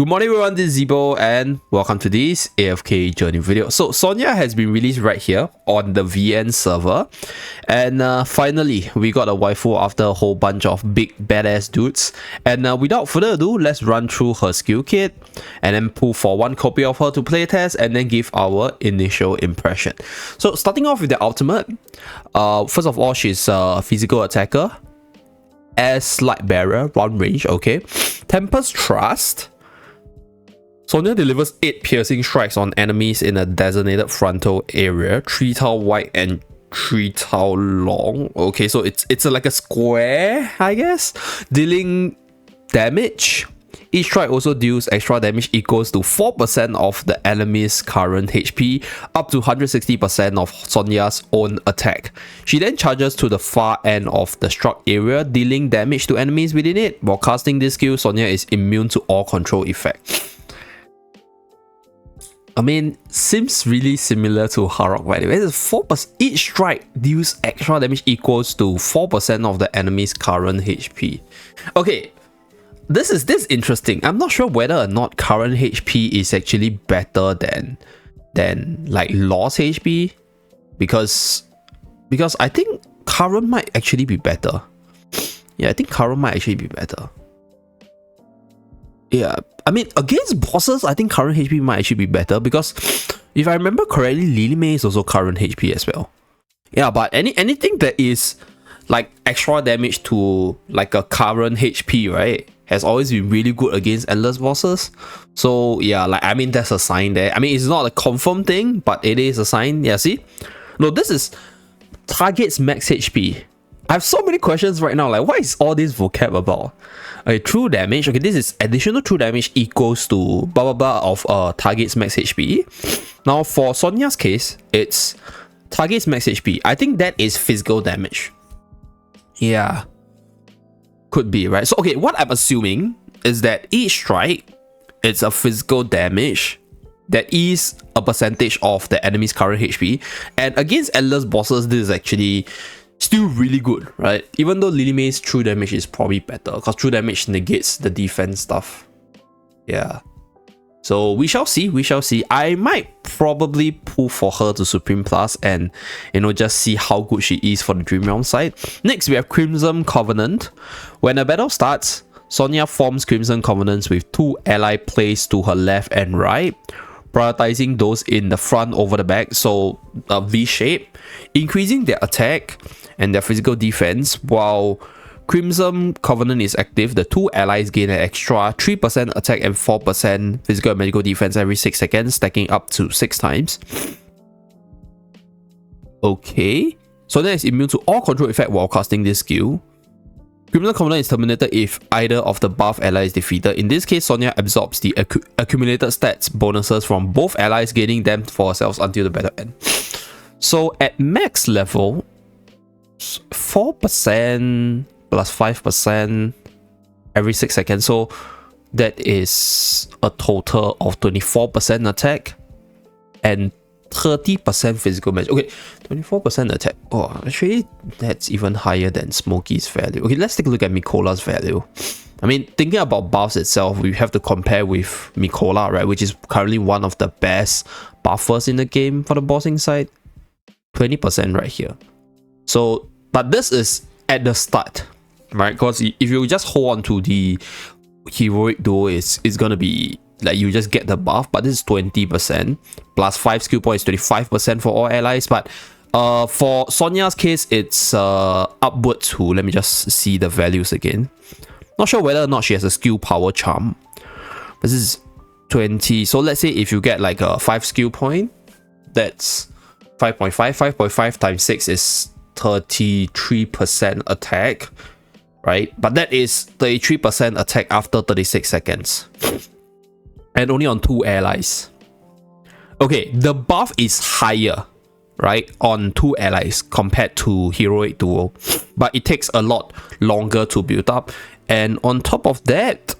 Good morning everyone, this is Zeeebo and welcome to this AFK journey video. So Sonja has been released right here on the VN server, and finally we got a waifu after a whole bunch of big badass dudes. And without further ado, let's run through her skill kit and then pull for one copy of her to play test and then give our initial impression. So starting off with the ultimate, first of all, she's a physical attacker, as light bearer, round range, okay. Tempest Trust. Sonja delivers 8 piercing strikes on enemies in a designated frontal area, 3 tile wide and 3 tile long. Okay, so it's like a square, I guess, dealing damage. Each strike also deals extra damage equals to 4% of the enemy's current HP, up to 160% of Sonja's own attack. She then charges to the far end of the struck area, dealing damage to enemies within it. While casting this skill, Sonja is immune to all control effects. I mean, seems really similar to Harak, by the way. 4%, each strike deals extra damage equals to 4% of the enemy's current HP. Okay, this is interesting. I'm not sure whether or not current HP is actually better than like lost HP, because I think current might actually be better. Yeah, I think current might actually be better. Yeah, I mean, against bosses, I think current HP might actually be better, because if I remember correctly, Lily May is also current HP as well. Yeah, but anything that is like extra damage to like a current HP, right, has always been really good against endless bosses. So yeah, like, I mean, that's a sign there. I mean, it's not a confirmed thing, but it is a sign. Yeah, see? No, this is targets max HP. I have so many questions right now, like, what is all this vocab about? Okay, true damage. Okay, this is additional true damage equals to blah blah blah of target's max HP. Now for Sonja's case, it's target's max HP. I think that is physical damage. Yeah, could be, right? So okay, what I'm assuming is that each strike, it's a physical damage that is a percentage of the enemy's current HP. And against endless bosses, this is actually still really good, right? Even though Lily May's true damage is probably better, because true damage negates the defense stuff. Yeah. So we shall see, we shall see. I might probably pull for her to Supreme Plus and, you know, just see how good she is for the Dream Realm side. Next, we have Crimson Covenant. When a battle starts, Sonja forms Crimson Covenants with 2 ally placed to her left and right, prioritizing those in the front over the back, so a V shape, increasing their attack and their physical defense. While Crimson Covenant is active, the 2 allies gain an extra 3% attack and 4% physical and medical defense every 6 seconds, stacking up to 6 times. Okay, so that is immune to all control effect while casting this skill. Crimson Covenant is terminated if either of the buff ally is defeated. In this case, Sonja absorbs the accumulated stats bonuses from both allies, gaining them for herself until the battle end. So at max level, 4% plus 5% every 6 seconds. So that is a total of 24% attack and 30% physical damage. Okay, 24% attack. Oh, actually, that's even higher than Smokey's value. Okay, let's take a look at Mikola's value. I mean, thinking about buffs itself, we have to compare with Mikola, right? Which is currently one of the best buffers in the game for the bossing side. 20% right here. So, but this is at the start, right? Because if you just hold on to the heroic duo, it's gonna be like you just get the buff, but this is 20% plus 5 skill points, 25% for all allies. But for Sonja's case, it's upward to, let me just see the values again. Not sure whether or not she has a skill power charm. This is 20. So let's say if you get like a 5 skill point, that's 5.5. 5.5 times 6 is 33% attack, right? But that is 33% attack after 36 seconds. And only on 2 allies. Okay, the buff is higher, right, on 2 allies compared to Heroic Duo, but it takes a lot longer to build up. And on top of that,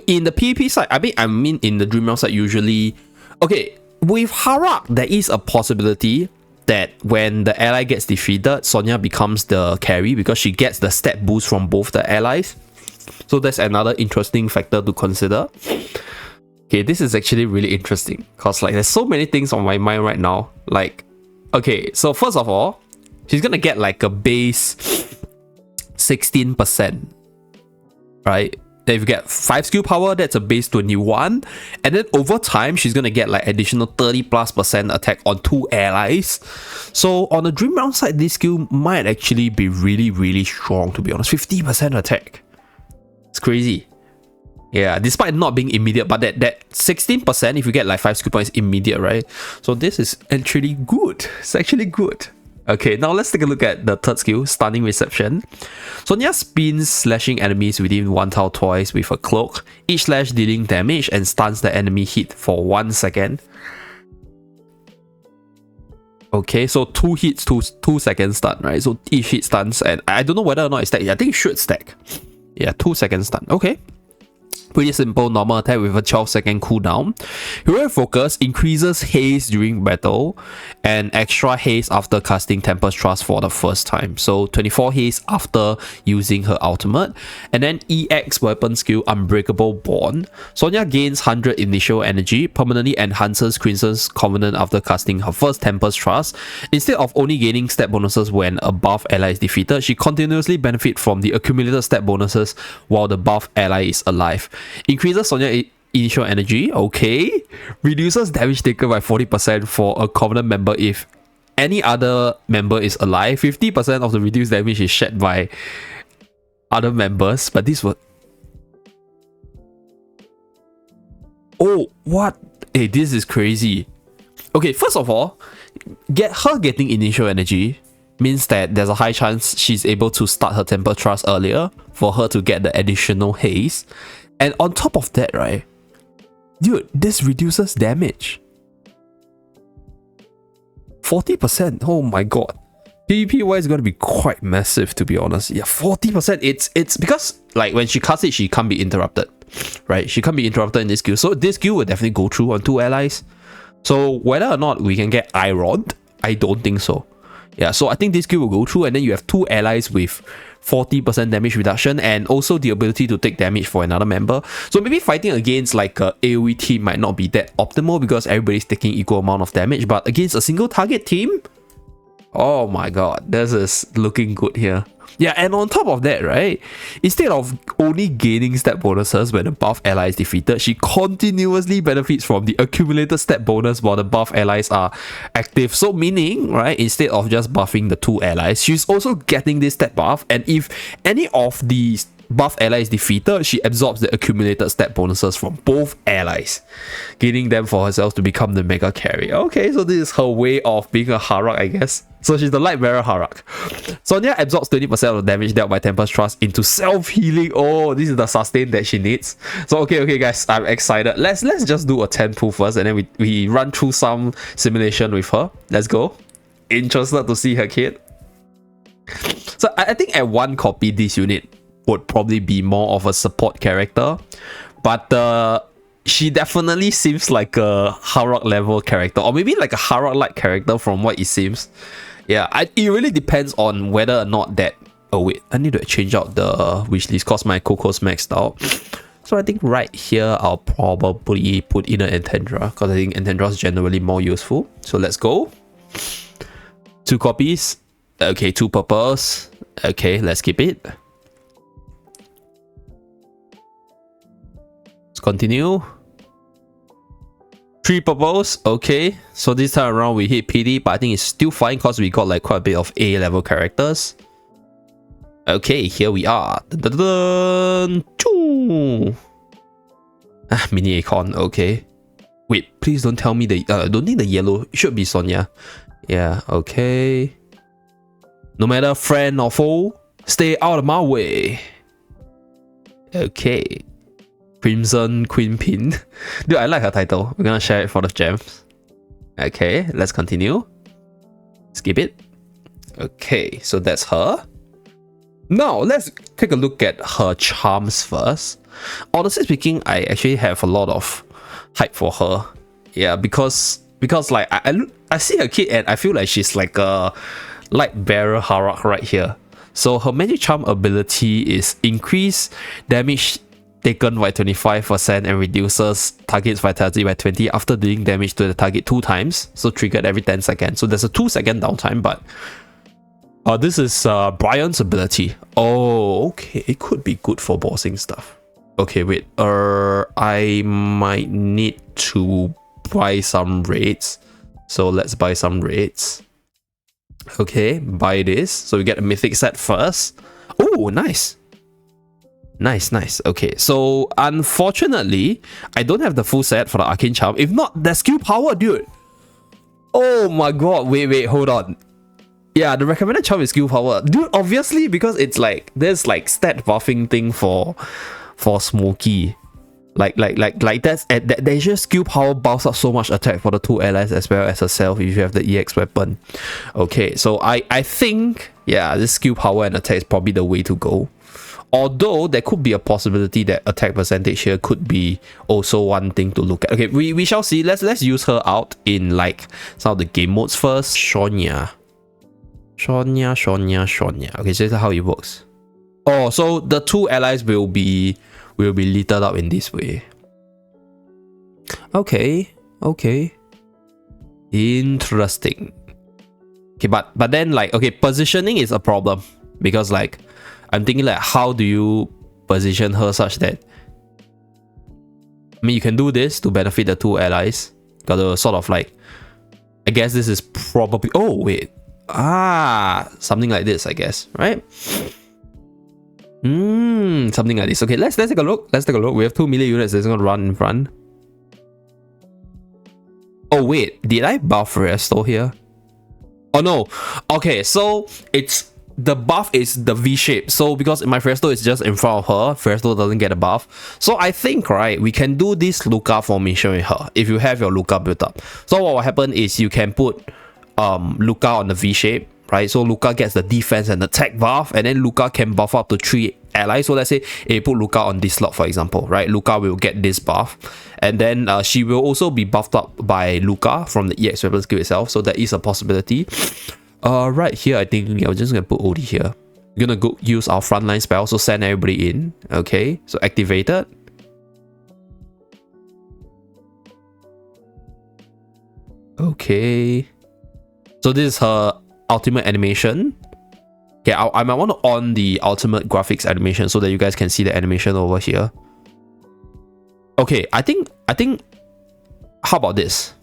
in the PvP side, I mean in the Dream Realm side, usually, okay, with Harak, there is a possibility that when the ally gets defeated, Sonja becomes the carry because she gets the stat boost from both the allies. So that's another interesting factor to consider. Okay, this is actually really interesting because like there's so many things on my mind right now. Like, okay, so first of all, she's gonna get like a base 16%, right? Then if you get 5 skill power, that's a base 21. And then over time, she's gonna get like additional 30+% attack on 2 allies. So on the Dream Realm side, this skill might actually be really, really strong, to be honest. 50% attack. It's crazy. Yeah, despite not being immediate, but that 16%, if you get like 5 skill points immediate, right? So this is actually good. It's actually good. Okay, now let's take a look at the third skill, Stunning Reception. Sonja spins, slashing enemies within 1 tile twice with her cloak, each slash dealing damage and stuns the enemy hit for 1 second. Okay, so 2 hits, 2 seconds stun, right? So each hit stuns, and I don't know whether or not it's stacked. I think it should stack. Yeah, 2 seconds stun. Okay. Pretty simple normal attack with a 12-second cooldown. Heroic Focus increases haste during battle and extra haste after casting Tempest Trust for the first time. So 24 haste after using her ultimate. And then EX weapon skill Unbreakable Bond. Sonja gains 100 initial energy, permanently enhances Crimson's Covenant after casting her first Tempest Trust. Instead of only gaining stat bonuses when a buff ally is defeated, she continuously benefits from the accumulated stat bonuses while the buff ally is alive. Increases Sonja initial energy, okay. Reduces damage taken by 40% for a Covenant member if any other member is alive. 50% of the reduced damage is shared by other members, but this was... Oh, what? Hey, this is crazy. Okay, first of all, getting initial energy means that there's a high chance she's able to start her Temper Trust earlier for her to get the additional haste. And on top of that, right, dude, this reduces damage 40%. Oh my god, PvP wise is going to be quite massive, to be honest. Yeah, 40%. It's because like when she casts it, she can't be interrupted, right? She can't be interrupted in this skill, so this skill will definitely go through on 2 allies. So whether or not we can get ironed, I don't think so. Yeah, so I think this skill will go through, and then you have 2 allies with 40% damage reduction and also the ability to take damage for another member. So maybe fighting against like a AoE team might not be that optimal because everybody's taking equal amount of damage, but against a single target team, oh my god, this is looking good here. Yeah, and on top of that, right, instead of only gaining stat bonuses when the buff ally is defeated, she continuously benefits from the accumulated stat bonus while the buff allies are active. So meaning, right, instead of just buffing the 2 allies, she's also getting this stat buff, and if any of these buff ally is defeated, she absorbs the accumulated stat bonuses from both allies, gaining them for herself to become the mega carry. Okay, so this is her way of being a Harak, I guess. So she's the light bearer Harak. Sonja absorbs 20% of the damage dealt by Tempest Trust into self-healing. Oh, this is the sustain that she needs. So okay guys, I'm excited. Let's just do a 10 pull first, and then we run through some simulation with her. Let's go. Interested to see her kit. So I think at 1 copy this unit would probably be more of a support character, but she definitely seems like a Harak level character, or maybe like a Harak like character from what it seems. Yeah, it really depends on whether or not that... Oh wait, I need to change out the wishlist because my Coco's maxed out. So I think right here I'll probably put in an Entendra because I think Entendra is generally more useful. So let's go. 2 copies. Okay, 2 purples. Okay, let's keep it. Continue. 3 purples. Okay, so this time around we hit PD, but I think it's still fine because we got like quite a bit of A level characters. Okay, here we are. Dun, dun, dun. Mini Icon. Okay, wait, please don't tell me the don't think the yellow. It should be Sonja. Yeah, okay. No matter friend or foe, stay out of my way. Okay. Crimson Queen Pin. Dude, I like her title. We're gonna share it for the gems. Okay, let's continue. Skip it. Okay, so that's her. Now, let's take a look at her charms first. Honestly speaking, I actually have a lot of hype for her. Yeah, because like I see her kit and I feel like she's like a light bearer Harak right here. So her magic charm ability is increase damage taken by 25% and reduces target's vitality by 20 after dealing damage to the target 2 times. So triggered every 10 seconds. So there's a 2-second downtime, but this is Brian's ability. Oh, okay. It could be good for bossing stuff. Okay, wait. I might need to buy some raids. So let's buy some raids. Okay, buy this. So we get a mythic set first. Oh, nice. Nice. Okay, so unfortunately, I don't have the full set for the arcane charm. If not, the skill power, dude. Oh my god. Wait, hold on. Yeah, the recommended charm is skill power. Dude, obviously, because it's like, there's like stat buffing thing for Smokey. Like there's just skill power buffs up so much attack for the 2 allies as well as herself if you have the EX weapon. Okay, so I think, yeah, this skill power and attack is probably the way to go. Although there could be a possibility that attack percentage here could be also one thing to look at. Okay, we shall see. Let's use her out in like some of the game modes first. Sonja. Okay, so this is how it works. Oh, so the 2 allies will be littered up in this way. Okay. Interesting. Okay, but then like, okay, positioning is a problem because like I'm thinking like, how do you position her such that, I mean, you can do this to benefit the 2 allies. Gotta sort of like, I guess this is probably, oh wait, something like this, I guess, right? Something like this. Okay, let's take a look. We have 2 melee units that's gonna run in front. Oh wait, did I buff Resto here? Oh no. Okay, so it's the buff is the V shape. So because my Resto is just in front of her, Resto doesn't get a buff. So I think, right, we can do this Luca formation with her if you have your Luca built up. So what will happen is you can put Luca on the V shape, right? So Luca gets the defense and attack buff, and then Luca can buff up to 3 allies. So let's say put Luca on this slot, for example, right? Luca will get this buff, and then she will also be buffed up by Luca from the EX weapon skill itself. So that is a possibility. Right here, I think I'm just gonna put OD here. We're gonna go use our frontline spell, so send everybody in. Okay, so activated. Okay, so this is her ultimate animation. Okay, I might want to on the ultimate graphics animation so that you guys can see the animation over here. Okay, I think how about this?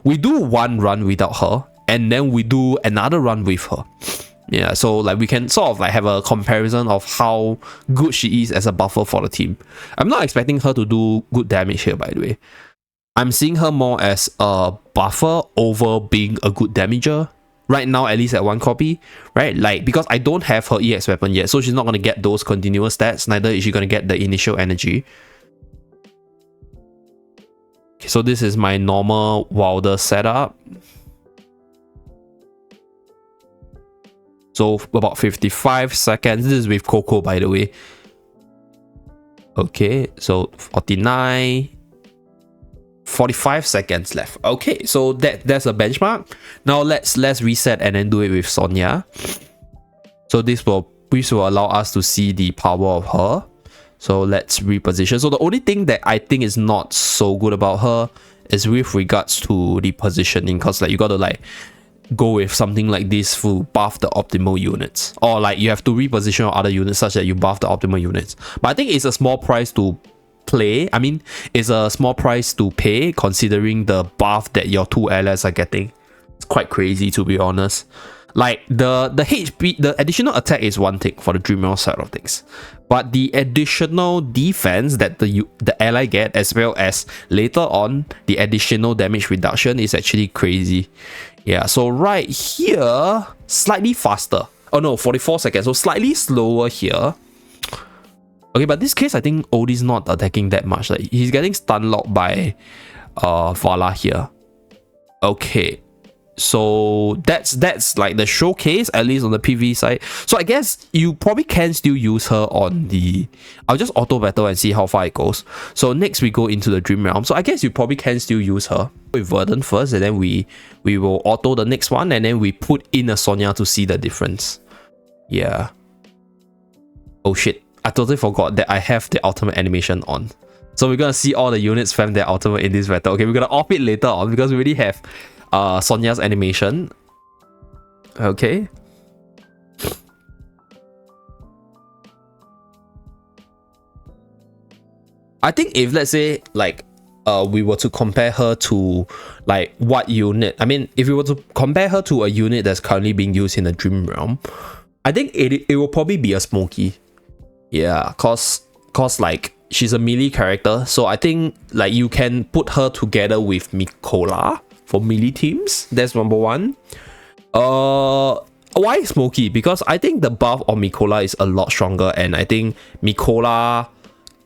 We do one run without her, and then we do another run with her. Yeah, so like we can sort of like have a comparison of how good she is as a buffer for the team. I'm not expecting her to do good damage here, by the way. I'm seeing her more as a buffer over being a good damager. Right now, at least at 1 copy, right? Like, because I don't have her EX weapon yet, so she's not going to get those continuous stats, neither is she going to get the initial energy. Okay, so this is my normal Wilder setup. So about 55 seconds. This is with Coco, by the way. Okay, so 49... 45 seconds left. Okay, so that's a benchmark. Now let's reset and then do it with Sonja. So this will allow us to see the power of her. So let's reposition. So the only thing that I think is not so good about her is with regards to the positioning, because like you gotta like go with something like this to buff the optimal units, or like you have to reposition your other units such that you buff the optimal units. But I think it's a small price to play. I mean, it's a small price to pay considering the buff that your 2 allies are getting. It's quite crazy, to be honest. Like the HP, the additional attack is one thing for the Dream Realm side of things, but the additional defense that the ally get, as well as later on the additional damage reduction, is actually crazy. Yeah, so right here, slightly faster. Oh no, 44 seconds, so slightly slower here. Okay, but this case, I think Odie's not attacking that much. Like, he's getting stun locked by Vala here. Okay, so that's like the showcase, at least on the PvE side. So I guess you probably can still use her on the... I'll just auto battle and see how far it goes. So next we go into the Dream Realm. So I guess you probably can still use her with Verdant first, and then we will auto the next one, and then we put in a Sonja to see the difference. Yeah. Oh shit, I totally forgot that I have the ultimate animation on. So we're gonna see all the units spam their ultimate in this battle. Okay, we're gonna off it later on because we already have Sonja's animation. Okay. I think if let's say like we were to compare her to like what unit, I mean if we were to compare her to a unit that's currently being used in the Dream Realm, I think it will probably be a Smokey. Yeah, cause like she's a melee character, so I think like you can put her together with Mikola for melee teams. That's number one. Why Smokey? Because I think the buff on Mikola is a lot stronger, and I think Mikola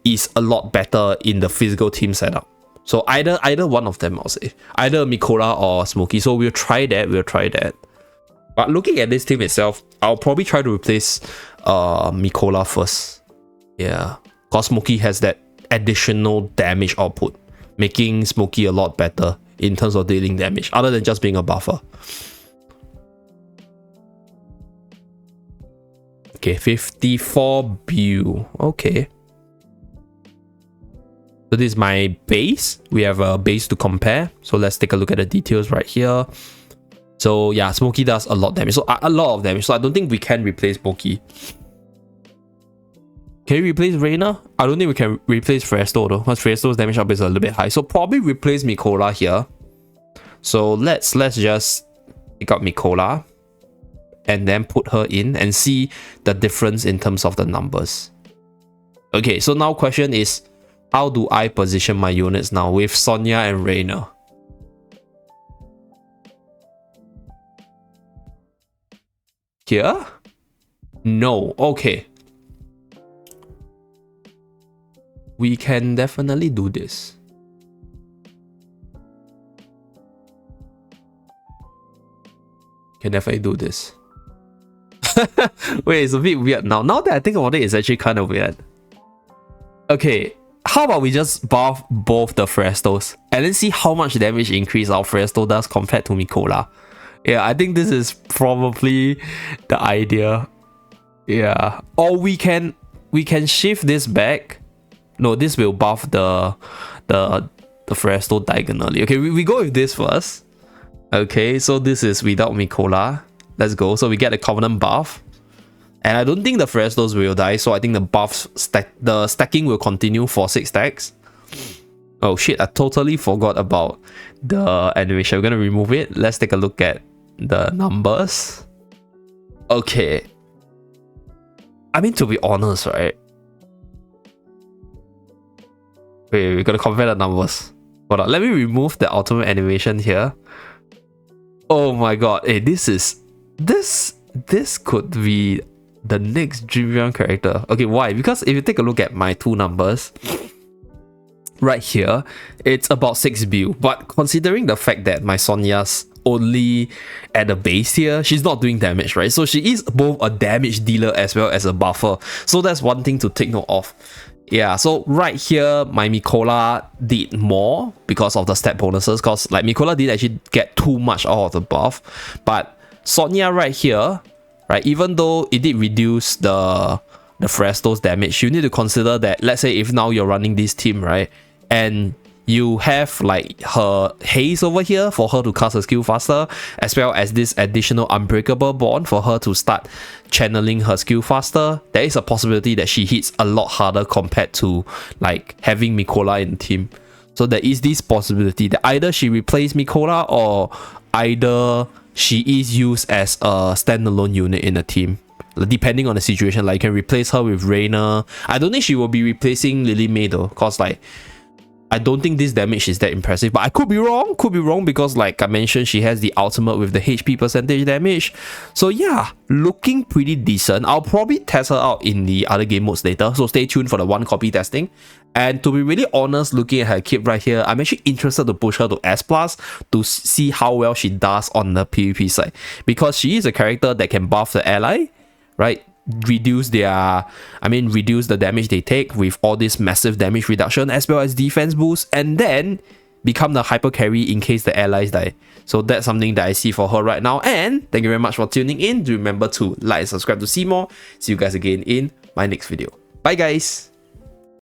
is a lot better in the physical team setup. So either one of them, I'll say. Either Mikola or Smokey. So we'll try that. But looking at this team itself, I'll probably try to replace Mikola first. Yeah. Because Smokey has that additional damage output, making Smokey a lot better in terms of dealing damage, other than just being a buffer. Okay, 54 BU. Okay. So this is my base. We have a base to compare. So let's take a look at the details right here. So yeah, Smokey does a lot of damage. So a lot of damage. So I don't think we can replace Smokey. Can we replace Reina? I don't think we can replace Fresto though, because Fresto's damage up is a little bit high. So probably replace Mikola here. So let's just pick up Mikola and then put her in and see the difference in terms of the numbers. Okay, so now question is, how do I position my units now with Sonja and Reina? Here? No. Okay. We can definitely do this. Can definitely do this. Wait, it's a bit weird now. Now that I think about it, it's actually kind of weird. Okay, how about we just buff both the Frestos and then see how much damage increase our Fresto does compared to Mikola. Yeah, I think this is probably the idea. Yeah, or we can shift this back. No, this will buff the Fresto diagonally. Okay, we go with this first. Okay, so this is without Mikola. Let's go. So we get a Covenant buff. And I don't think the Frestos will die, so I think the stacking will continue for 6 stacks. Oh shit, I totally forgot about the animation. We're gonna remove it. Let's take a look at the numbers. Okay. I mean, to be honest, right? Wait, we're gonna compare the numbers. Hold on, let me remove the ultimate animation here. Oh my god, hey, this could be the next Dream Realm character. Okay, why? Because if you take a look at my 2 numbers, right here, it's about 6 BU. But considering the fact that my Sonja's only at the base here, she's not doing damage, right? So she is both a damage dealer as well as a buffer. So that's one thing to take note of. Yeah, so right here, my Mikola did more because of the stat bonuses, because like Mikola didn't actually get too much out of the buff. But Sonja right here, right, even though it did reduce the Fresto's damage, you need to consider that, let's say if now you're running this team, right, and you have like her haze over here for her to cast her skill faster, as well as this additional unbreakable bond for her to start channeling her skill faster, there is a possibility that she hits a lot harder compared to like having Mikola in the team. So there is this possibility that either she replaces Mikola or either she is used as a standalone unit in the team, depending on the situation. Like you can replace her with Reina. I don't think she will be replacing Lily May though, because like I don't think this damage is that impressive, but I could be wrong because like I mentioned, she has the ultimate with the HP percentage damage. So yeah, looking pretty decent. I'll probably test her out in the other game modes later, so stay tuned for the 1 copy testing. And to be really honest, looking at her kit right here, I'm actually interested to push her to S+ to see how well she does on the PvP side, because she is a character that can buff the ally, right? Reduce the damage they take with all this massive damage reduction as well as defense boost, and then become the hyper carry in case the allies die. So that's something that I see for her right now. And thank you very much for tuning in. Do remember to like and subscribe to see more. See you guys again in my next video. Bye guys.